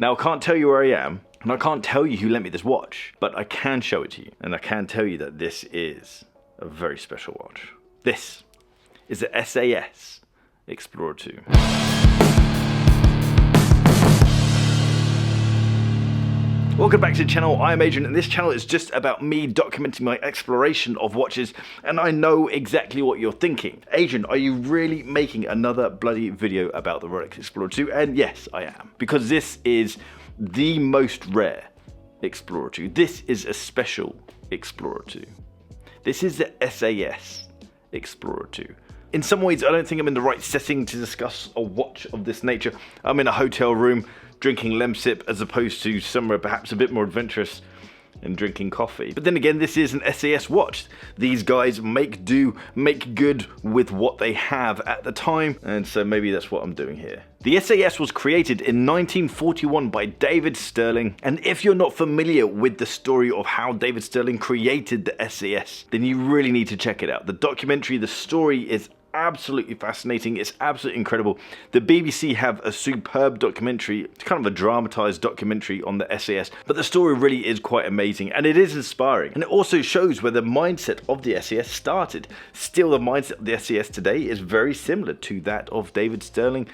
Now, I can't tell you where I am, and I can't tell you who lent me this watch, but I can show it to you, and I can tell you that this is a very special watch. This is the SAS Explorer II. Welcome back to the channel. I am Adrian, and this channel is just about me documenting my exploration of watches, and I know exactly what you're thinking. Adrian, are you really making another bloody video about the Rolex Explorer II? And yes, I am, because this is the most rare Explorer II. This is a special Explorer II. This is the SAS Explorer II. In some ways, I don't think I'm in the right setting to discuss a watch of this nature. I'm in a hotel room drinking Lemsip as opposed to somewhere perhaps a bit more adventurous and drinking coffee. But then again, this is an SAS watch. These guys make do, make good with what they have at the time, and so maybe that's what I'm doing here. The SAS was created in 1941 by David Sterling, and if you're not familiar with the story of how David Sterling created the SAS, then you really need to check it out. The documentary, the story is absolutely fascinating. It's absolutely incredible. The BBC have a superb documentary. It's kind of a dramatized documentary on the SAS, but the story really is quite amazing, and it is inspiring, and it also shows where the mindset of the SAS started. Still, the mindset of the SAS today is very similar to that of David Sterling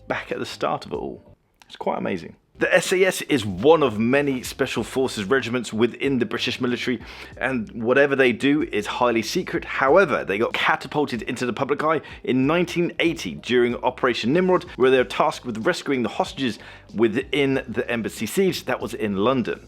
back at the start of it all. It's quite amazing. The SAS is one of many special forces regiments within the British military, and whatever they do is highly secret. However, they got catapulted into the public eye in 1980 during Operation Nimrod, where they were tasked with rescuing the hostages within the embassy siege that was in London.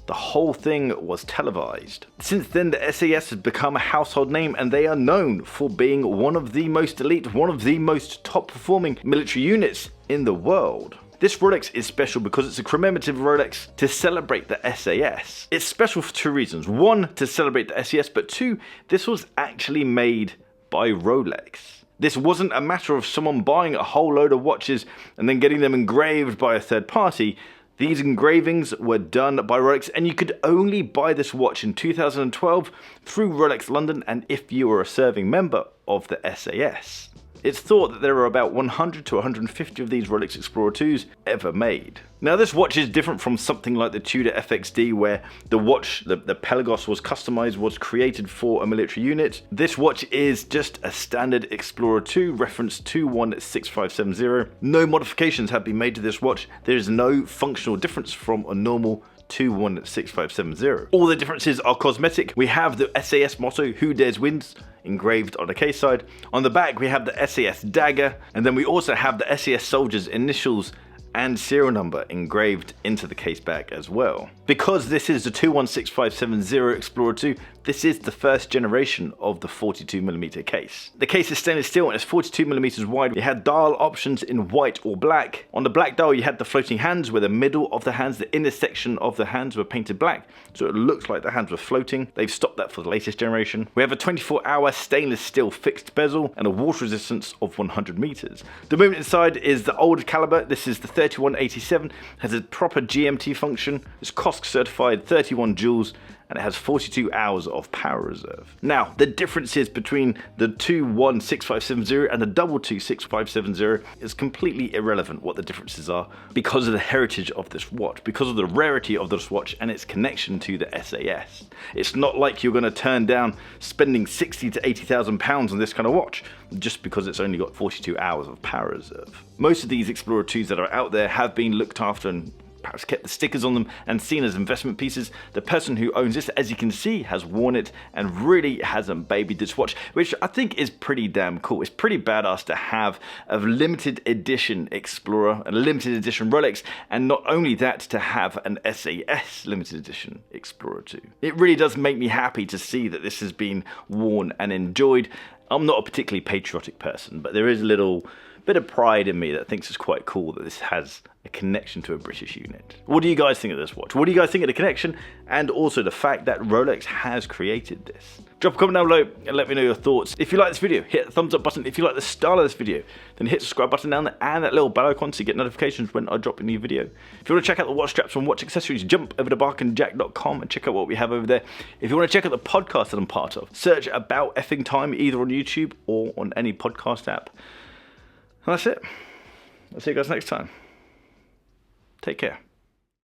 The whole thing was televised. Since then, the SAS has become a household name, and they are known for being one of the most elite, one of the most top performing military units in the world. This Rolex is special because it's a commemorative Rolex to celebrate the SAS. It's special for two reasons. One, to celebrate the SAS, but two, this was actually made by Rolex. This wasn't a matter of someone buying a whole load of watches and then getting them engraved by a third party. These engravings were done by Rolex, and you could only buy this watch in 2012 through Rolex London, and if you were a serving member of the SAS. It's thought that there are about 100 to 150 of these Rolex Explorer IIs ever made. Now, this watch is different from something like the Tudor FXD, where the watch, the Pelagos was customized, was created for a military unit. This watch is just a standard Explorer II, reference 216570. No modifications have been made to this watch. There is no functional difference from a normal 216570. All the differences are cosmetic. We have the SAS motto, "Who Dares Wins," engraved on the case side. On the back we have the SAS dagger, and then we also have the SAS soldier's initials and serial number engraved into the case back as well. Because this is the 216570 Explorer II, this is the first generation of the 42mm case. The case is stainless steel and it's 42mm wide. You had dial options in white or black. On the black dial you had the floating hands, where the middle of the hands, the inner section of the hands were painted black, so it looks like the hands were floating. They've stopped that for the latest generation. We have a 24-hour stainless steel fixed bezel and a water resistance of 100 meters. The movement inside is the old caliber. This is the 3187, has a proper GMT function. It's COSC certified, 31 joules, and it has 42 hours of power reserve. Now, the differences between the 216570 and the 2266570 is completely irrelevant what the differences are, because of the heritage of this watch, because of the rarity of this watch and its connection to the SAS. It's not like you're going to turn down spending 60 to 80,000 pounds on this kind of watch just because it's only got 42 hours of power reserve. Most of these Explorer IIs that are out there have been looked after and perhaps kept the stickers on them and seen as investment pieces. The person who owns this, as you can see, has worn it and really hasn't babied this watch, which I think is pretty damn cool. It's pretty badass to have a limited edition Explorer, a limited edition Rolex, and not only that, to have an SAS limited edition Explorer II. It really does make me happy to see that this has been worn and enjoyed. I'm not a particularly patriotic person, but there is a little bit of pride in me that thinks it's quite cool that this has a connection to a British unit. What do you guys think of this watch? What do you guys think of the connection, and also the fact that Rolex has created this? Drop a comment down below and let me know your thoughts. If you like this video, hit the thumbs up button. If you like the style of this video, then hit the subscribe button down there and that little bell icon so you get notifications when I drop a new video. If you want to check out the watch straps and watch accessories, jump over to barkandjack.com and check out what we have over there. If you want to check out the podcast that I'm part of, search About Effing Time either on YouTube or on any podcast app. And that's it. I'll see you guys next time. Take care.